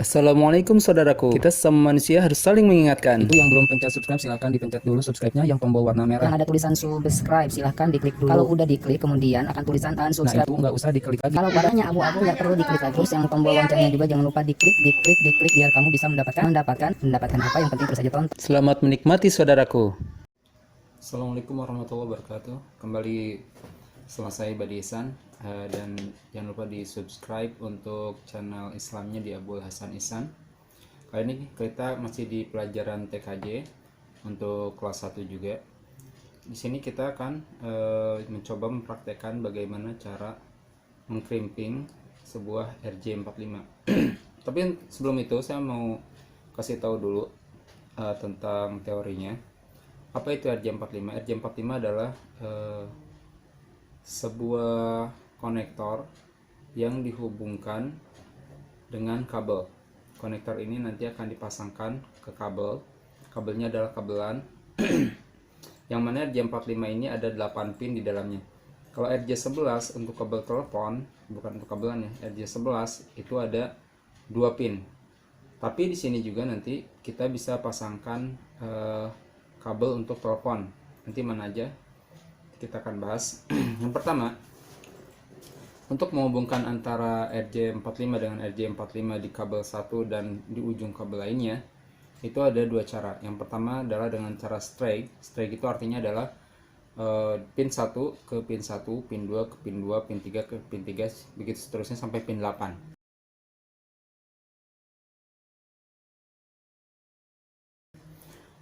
Assalamualaikum saudaraku. Kita sesama manusia harus saling mengingatkan. Itu yang belum pencet subscribe silahkan dipencet dulu subscribe-nya yang tombol warna merah. Yang ada tulisan subscribe silahkan diklik dulu. Kalau udah diklik kemudian akan tulisan Nah unsubscribe. itu nggak usah diklik lagi. Kalau warnanya abu-abu nggak perlu diklik lagi. Terus yang tombol loncengnya juga jangan lupa diklik biar kamu bisa mendapatkan apa yang penting terus saja tonton. Selamat menikmati saudaraku. Assalamualaikum warahmatullahi wabarakatuh. Kembali selesai Badi Ihsan, dan jangan lupa di subscribe untuk channel Islamnya di Abul Hasan Ihsan. Kali ini kita masih di pelajaran TKJ untuk kelas 1 juga. Di sini kita akan mencoba mempraktekkan bagaimana cara mengkrimping sebuah RJ45. Tapi sebelum itu saya mau kasih tahu dulu tentang teorinya. Apa itu RJ45? RJ45 adalah sebuah konektor yang dihubungkan dengan kabel. Konektor ini nanti akan dipasangkan ke kabel. Kabelnya adalah kabelan. Yang mana RJ45 ini ada 8 pin di dalamnya. Kalau RJ11 untuk kabel telepon, bukan untuk kabelan ya, RJ11 itu ada 2 pin. Tapi di sini juga nanti kita bisa pasangkan kabel untuk telepon. Nanti mana aja kita akan bahas. Yang pertama, untuk menghubungkan antara RJ45 dengan RJ45 di kabel 1 dan di ujung kabel lainnya, itu ada 2 cara. Yang pertama adalah dengan cara strike. Strike itu artinya adalah pin 1 ke pin 1, pin 2 ke pin 2, pin 3 ke pin 3, begitu seterusnya sampai pin 8.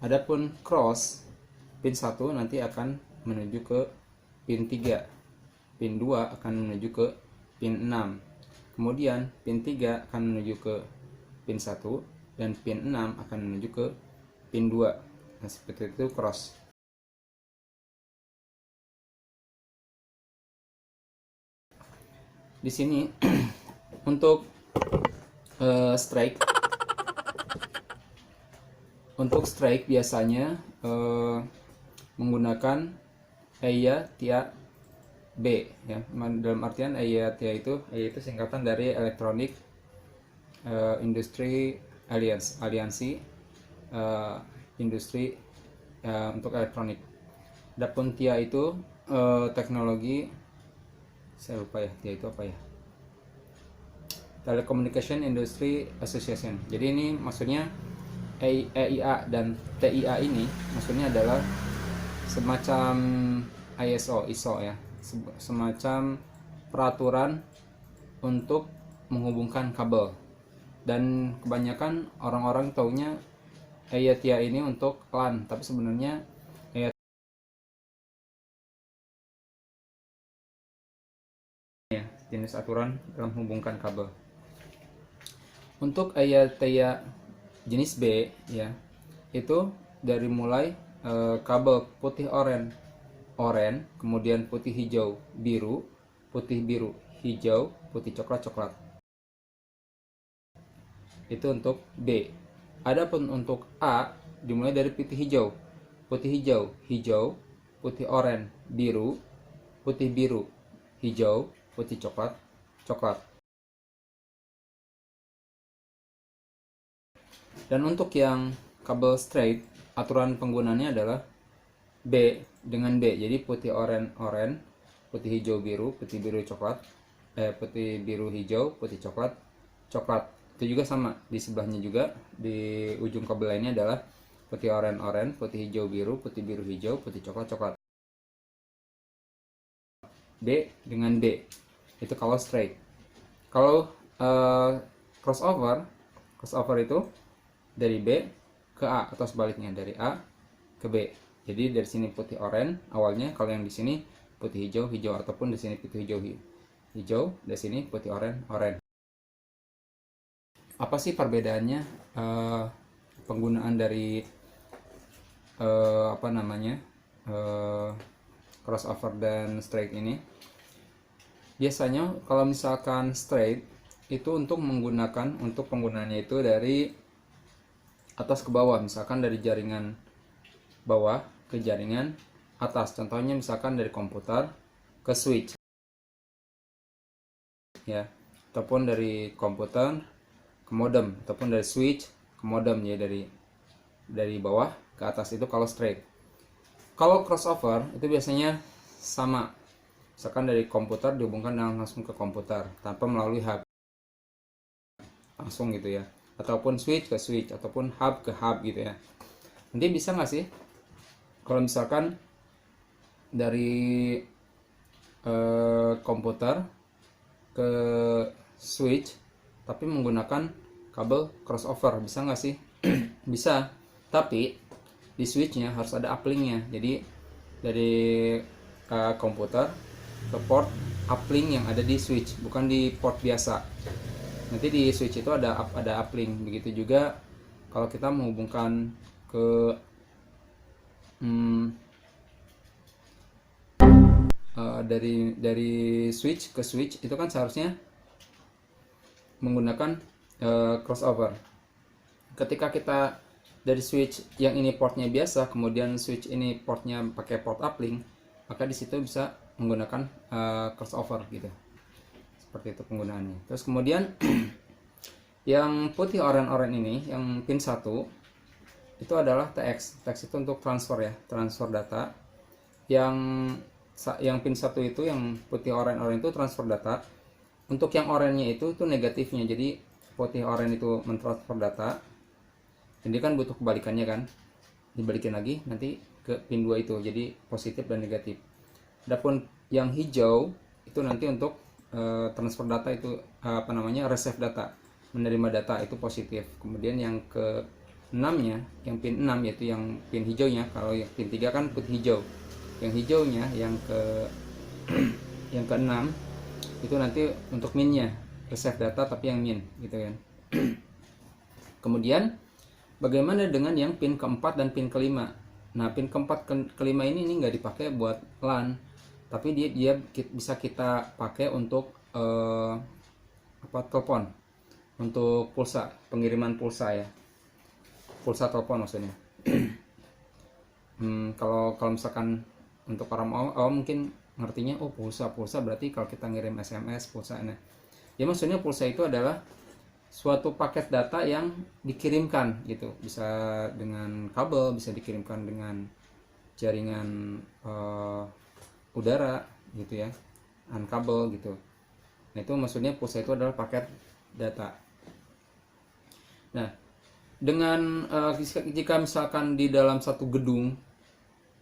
Adapun cross, pin 1 nanti akan menuju ke pin 3, pin 2 akan menuju ke pin 6, kemudian pin 3 akan menuju ke pin 1, dan pin 6 akan menuju ke pin 2. Nah, seperti itu cross. Di sini untuk strike, biasanya menggunakan EIA TIA B ya. Dalam artian EIA TIA itu singkatan dari Electronic Industry Aliansi industri untuk elektronik. Adapun TIA itu teknologi, saya lupa ya TIA itu apa ya, Telecommunication Industry Association. Jadi ini maksudnya EIA dan TIA ini maksudnya adalah semacam ISO ya, semacam peraturan untuk menghubungkan kabel. Dan kebanyakan orang-orang taunya EIA TIA ini untuk LAN, tapi sebenarnya EIA ya, jenis aturan dalam menghubungkan kabel. Untuk EIA TIA jenis B ya, itu dari mulai kabel putih oranye, kemudian putih hijau biru, putih biru hijau, putih coklat. Itu untuk B. Adapun untuk A dimulai dari putih hijau, hijau, putih oranye, biru, putih biru, hijau, putih coklat. Dan untuk yang kabel straight, aturan penggunaannya adalah B dengan B. Jadi putih oranye, putih hijau biru, putih biru coklat, putih biru hijau, putih coklat. Itu juga sama, di sebelahnya juga di ujung kabel lainnya adalah putih oranye, putih hijau biru, putih biru hijau, putih coklat. B dengan B. Itu kalau straight. Kalau crossover itu dari B ke A atau sebaliknya dari A ke B. Jadi dari sini putih oranye awalnya, kalau yang di sini putih hijau, ataupun di sini putih hijau, dari sini putih oranye. Apa sih perbedaannya penggunaan dari crossover dan straight ini? Biasanya kalau misalkan straight itu untuk penggunaannya itu dari atas ke bawah, misalkan dari jaringan bawah ke jaringan atas. Contohnya misalkan dari komputer ke switch ya, ataupun dari komputer ke modem, ataupun dari switch ke modem ya, dari bawah ke atas itu kalau straight. Kalau crossover itu biasanya sama, misalkan dari komputer dihubungkan langsung ke komputer tanpa melalui hub langsung gitu ya, ataupun switch ke switch, ataupun hub ke hub gitu ya. Nanti bisa nggak sih kalau misalkan dari komputer ke switch tapi menggunakan kabel crossover, bisa nggak sih? Bisa, tapi di switchnya harus ada uplinknya. Jadi dari komputer ke port uplink yang ada di switch, bukan di port biasa. Nanti di switch itu ada uplink. Begitu juga kalau kita menghubungkan ke dari switch ke switch itu kan seharusnya menggunakan crossover. Ketika kita dari switch yang ini portnya biasa, kemudian switch ini portnya pakai port uplink, maka di situ bisa menggunakan crossover gitu. Seperti itu penggunaannya. Terus kemudian yang putih oranye ini, yang pin 1 itu adalah TX. TX itu untuk transfer ya, transfer data. Yang pin 1 itu yang putih oranye itu transfer data. Untuk yang oranye itu negatifnya. Jadi putih oranye itu mentransfer data. Jadi kan butuh kebalikannya kan. Dibalikin lagi nanti ke pin 2 itu. Jadi positif dan negatif. Adapun yang hijau itu nanti untuk transfer data itu receive data, menerima data itu positif. Kemudian yang ke 6-nya, yang pin 6 yaitu yang pin hijaunya. Kalau yang pin 3 kan putih hijau. Yang hijaunya yang yang ke 6 itu nanti untuk minnya, receive data tapi yang min gitu kan. Kemudian bagaimana dengan yang pin keempat dan pin kelima? Nah, pin keempat kelima ini nggak dipakai buat LAN, tapi dia bisa kita pakai untuk telepon, untuk pulsa, pengiriman pulsa ya, pulsa telepon maksudnya. Kalau misalkan untuk para awam mungkin ngertinya pulsa berarti kalau kita ngirim SMS pulsa. Nah, ya maksudnya pulsa itu adalah suatu paket data yang dikirimkan gitu, bisa dengan kabel, bisa dikirimkan dengan jaringan udara gitu ya, dengan kabel gitu. Nah, itu maksudnya pulsa itu adalah paket data. Nah, dengan jika misalkan di dalam satu gedung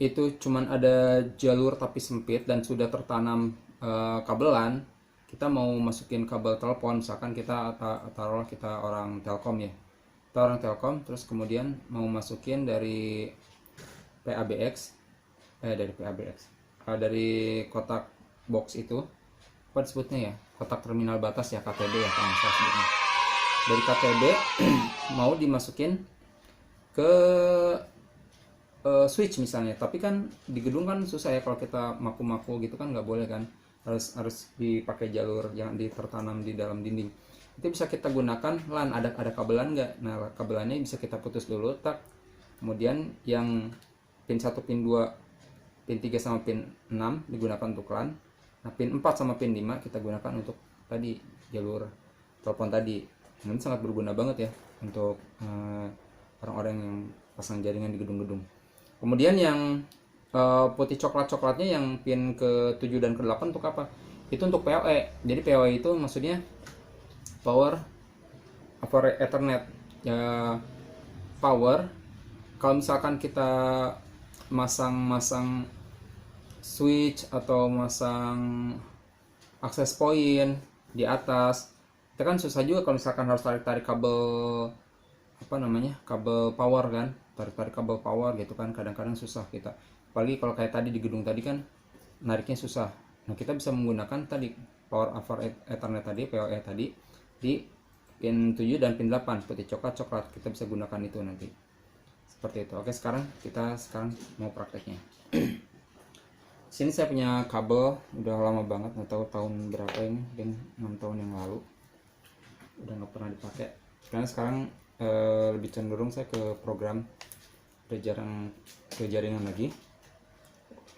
itu cuman ada jalur tapi sempit dan sudah tertanam kabelan, kita mau masukin kabel telepon, misalkan kita taruhlah kita orang Telkom ya, kita orang Telkom, terus kemudian mau masukin dari PABX dari kotak box itu, apa disebutnya ya, kotak terminal batas ya, KTB ya kalau saya sebutnya. Dari KTB mau dimasukin ke switch misalnya, tapi kan di gedung kan susah ya, kalau kita maku-maku gitu kan nggak boleh kan, harus dipakai jalur yang ditertanam di dalam dinding. Itu bisa kita gunakan LAN, ada kabelan nggak? Nah, kabelannya bisa kita putus dulu, tak, kemudian yang pin 1, pin 2, pin 3 sama pin 6 digunakan untuk LAN. Nah, pin 4 sama pin 5 kita gunakan untuk tadi jalur telepon tadi. Ini sangat berguna banget ya untuk orang-orang yang pasang jaringan di gedung-gedung. Kemudian yang putih coklatnya yang pin ke 7 dan ke 8 untuk apa? Itu untuk PoE. Jadi PoE itu maksudnya Power over Ethernet ya. Power, kalau misalkan kita masang switch atau masang access point di atas, itu kan susah juga kalau misalkan harus tarik kabel kabel power kan, tarik kabel power gitu kan, kadang-kadang susah kita, apalagi kalau kayak tadi di gedung tadi kan nariknya susah. Nah, kita bisa menggunakan tadi Power over Ethernet tadi, PoE tadi, di pin 7 dan pin 8 putih coklat kita bisa gunakan itu nanti seperti itu. Oke, sekarang kita mau prakteknya. Sini saya punya kabel udah lama banget, nggak tahu tahun berapa ini, mungkin 6 tahun yang lalu, udah nggak pernah dipakai karena sekarang lebih cenderung saya ke program, udah jarang ke jaringan lagi,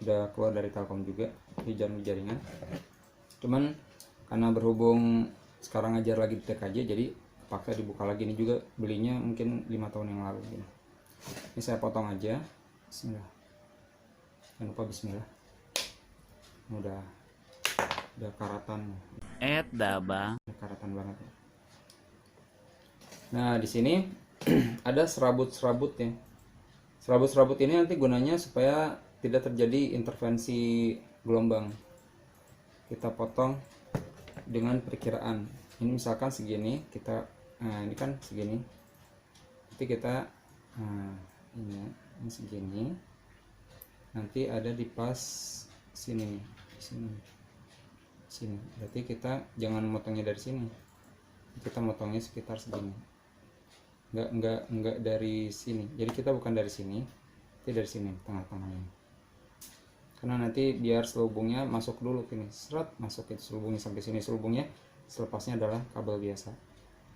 udah keluar dari Telkom juga, di jaringan. Cuman karena berhubung sekarang ngajar lagi di TKJ, jadi kepake dibuka lagi. Ini juga belinya mungkin 5 tahun yang lalu gini. Ini saya potong aja. Bismillah, jangan lupa bismillah. Udah karatan, udah karatan banget ya. Nah di sini ada serabut-serabutnya. Serabut-serabut ini nanti gunanya supaya tidak terjadi intervensi gelombang. Kita potong dengan perkiraan. Ini misalkan segini, kita ini kan segini. Nanti kita ini segini. Nanti ada di pas sini, sini. Berarti kita jangan motongnya dari sini. Kita motongnya sekitar segini. Enggak dari sini. Jadi kita bukan dari sini, tapi dari sini, tengah-tengahnya. Karena nanti biar selubungnya masuk dulu gini, seret masuk itu selubungnya sampai sini. Selubungnya selepasnya adalah kabel biasa.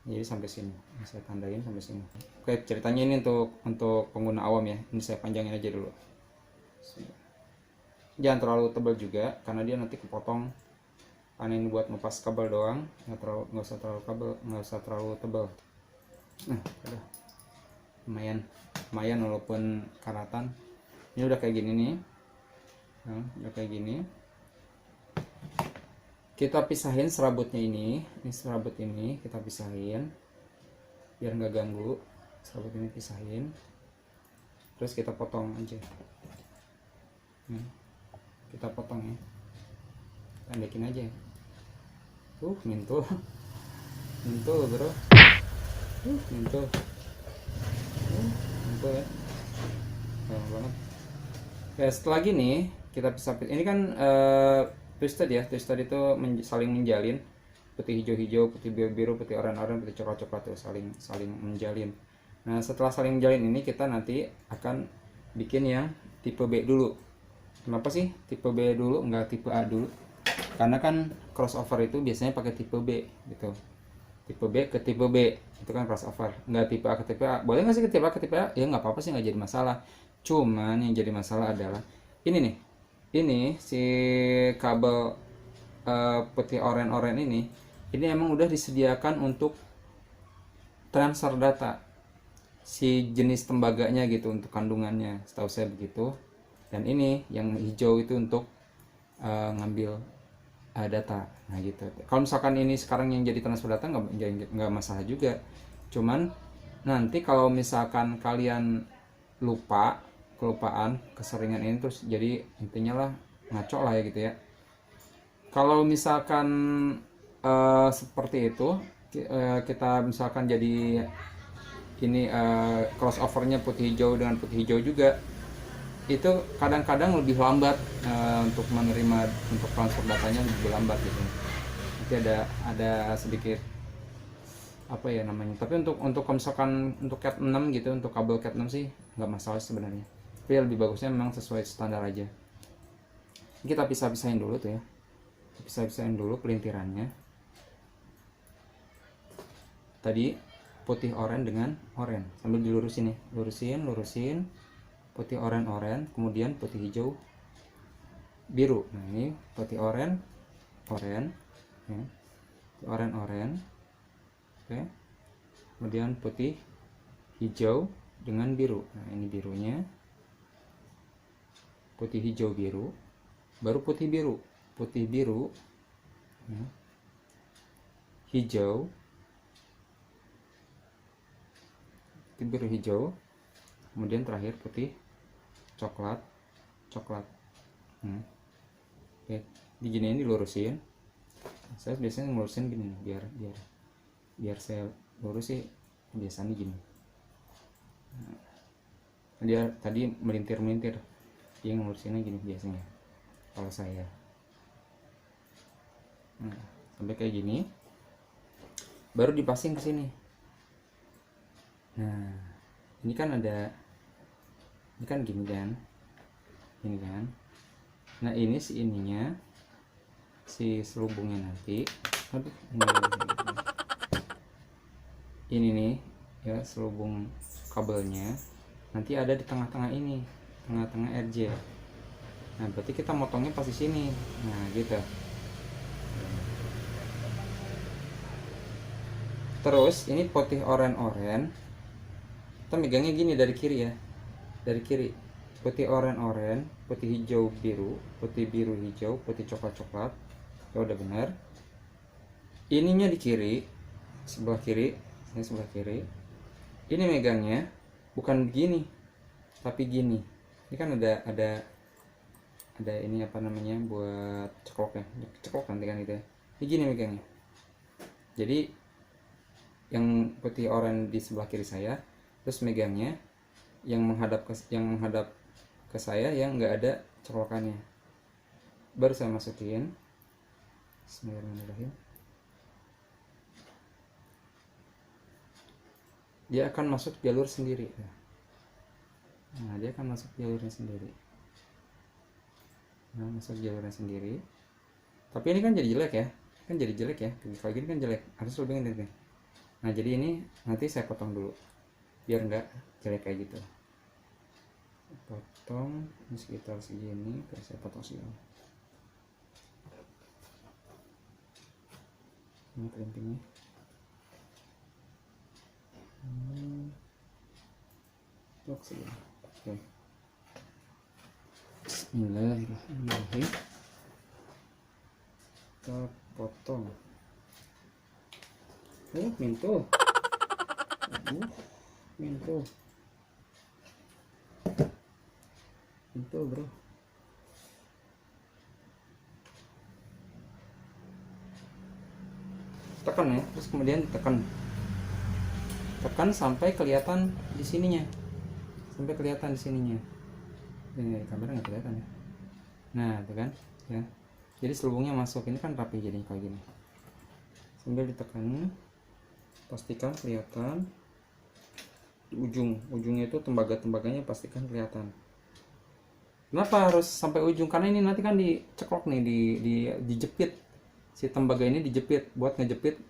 Jadi sampai sini. Ini saya tandain sampai sini. Oke, ceritanya ini untuk pengguna awam ya. Ini saya panjangin aja dulu. Jangan terlalu tebal juga karena dia nanti kepotong. Karena ini buat ngupas kabel doang, nggak usah terlalu tebal. Nah, udah lumayan walaupun karatan. Ini udah kayak gini nih. Nah, udah kayak gini. Kita pisahin serabutnya ini serabut ini kita pisahin biar nggak ganggu. Serabut ini pisahin, terus kita potong aja. Kita potong ya, pendekin aja. Mintul bro, mintul ya, banyak banget. Oke, setelah gini kita pisah. Ini kan twisted ya. Twisted itu saling menjalin, putih hijau-hijau, putih biru-biru, putih oranye-oranye, putih coklat-coklat tuh saling menjalin. Nah setelah saling menjalin ini kita nanti akan bikin yang tipe B dulu. Kenapa sih tipe B dulu, enggak tipe A dulu? Karena kan crossover itu biasanya pakai tipe B gitu. Tipe B ke tipe B itu kan crossover, enggak tipe A ke tipe A. Boleh nggak sih ke tipe A ke tipe A? Ya nggak apa-apa sih, nggak jadi masalah. Cuman yang jadi masalah adalah ini nih. Ini si kabel putih oranye ini emang udah disediakan untuk transfer data si jenis tembaganya gitu, untuk kandungannya, setahu saya begitu. Dan ini yang hijau itu untuk ngambil data. Nah gitu. Kalau misalkan ini sekarang yang jadi transfer data nggak masalah juga. Cuman nanti kalau misalkan kalian kelupaan keseringan ini, terus jadi intinya lah ngaco lah ya gitu ya. Kalau misalkan seperti itu, kita misalkan jadi ini crossovernya putih hijau dengan putih hijau juga, itu kadang-kadang lebih lambat untuk menerima, untuk transfer datanya lebih lambat gitu. Nanti ada sedikit apa ya namanya. Tapi untuk misalkan untuk cat 6 gitu, untuk kabel cat 6 sih nggak masalah sebenarnya. Tapi lebih bagusnya memang sesuai standar aja. Kita pisah-pisahin dulu tuh ya. Pisah-pisahin dulu pelintirannya. Tadi putih oranye dengan oranye sambil dilurusin ya. Lurusin. Putih oranye, kemudian putih hijau biru. Nah, ini putih oranye ya. Oranye. Oke. Kemudian putih hijau dengan biru. Nah, ini birunya. Putih hijau biru, baru putih biru ya. Hijau, putih biru hijau, kemudian terakhir putih coklat. Oke, diginiin, dilurusin. Saya biasanya ngelurusin gini biar saya lurus sih biasanya gini. Dia tadi melintir dia ngurusinnya gini biasanya kalau saya. Nah, sampai kayak gini baru dipasing ke sini. Nah ini kan gini kan. Nah ini si selubungnya nanti, ini nih ya, selubung kabelnya nanti ada di tengah-tengah ini, tengah-tengah RJ. Nah berarti kita motongnya pas di sini. Nah gitu. Terus ini putih oren-oren, kita megangnya gini dari kiri ya, dari kiri. Putih oren-oren, putih hijau biru, putih biru hijau, putih coklat-coklat. Ya udah benar. Ininya di kiri, sebelah kiri, ini sebelah kiri. Ini megangnya bukan begini, tapi gini. Ini kan ada ini apa namanya buat ceklok ya, ceklok nanti kan gitu ya. Ini gini megangnya. Jadi yang putih oranye di sebelah kiri saya, terus megangnya yang menghadap ke saya yang nggak ada coklokannya. Baru saya masukin. Bismillahirrahmanirrahim. Dia akan masuk jalur sendiri. Nah, dia akan masuk jalurnya sendiri. Nah, masuk jalurnya sendiri. Tapi ini kan jadi jelek ya. Kan jadi jelek ya. Kalau gini kan jelek. Harus lebih gini. Nah, jadi ini nanti saya potong dulu. Biar nggak jelek kayak gitu. Potong ini sekitar segini, terus saya potong segini. Ini kerimpingnya. Potong segini. Oke. Bismillahirrahmanirrahim. Kita potong. Minto. Minto. Minto, bro. Tekan ya, terus kemudian tekan sampai kelihatan di sininya, ini kamera nggak kelihatan ya. Nah itu kan ya, jadi selubungnya masuk. Ini kan rapi jadi kayak gini, sambil ditekan, pastikan kelihatan di ujungnya itu tembaganya pastikan kelihatan. Kenapa harus sampai ujung? Karena ini nanti kan diceklok nih, dijepit. Si tembaga ini dijepit buat ngejepit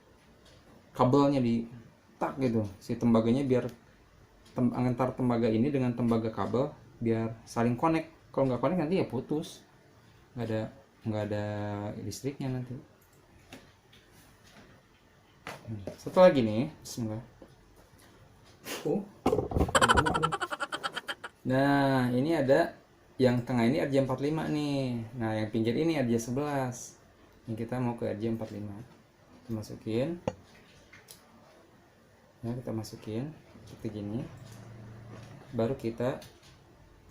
kabelnya di tak gitu. Si tembaganya biar antar tembaga ini dengan tembaga kabel biar saling connect. Kalau nggak connect nanti ya putus. Nggak ada listriknya nanti. Satu lagi nih, bismillah. Nah, ini ada yang tengah ini RJ45 nih. Nah, yang pinggir ini RJ11. Ini kita mau ke RJ45. Kita masukin. Ya, kita masukin seperti gini. Baru kita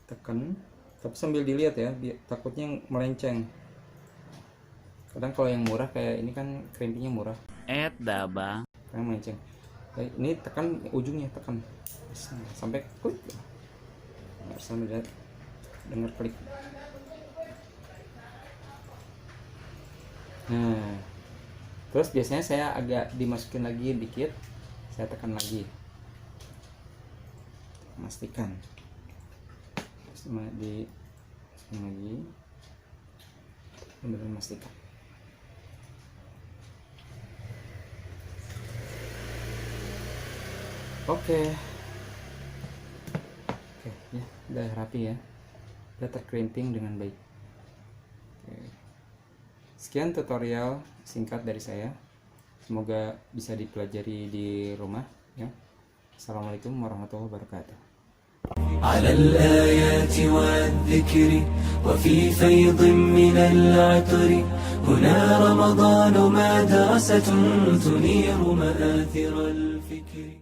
tekan, tapi sambil dilihat ya, takutnya melenceng. Kadang kalau yang murah kayak ini kan krimpingnya murah. Bang. Karena melenceng. Ini tekan ujungnya, tekan sampai klik. Sampai dengar klik. Nah, terus biasanya saya agak dimasukin lagi dikit, saya tekan lagi, pastikan di lagi, benar memastikan. Oke, ya udah rapi ya, udah terkrimping dengan baik. Oke. Sekian tutorial singkat dari saya, semoga bisa dipelajari di rumah ya. Assalamualaikum warahmatullahi wabarakatuh. على الآيات والذكر وفي فيض من العطر هنا رمضان مدرسة تنير مآثر الفكر.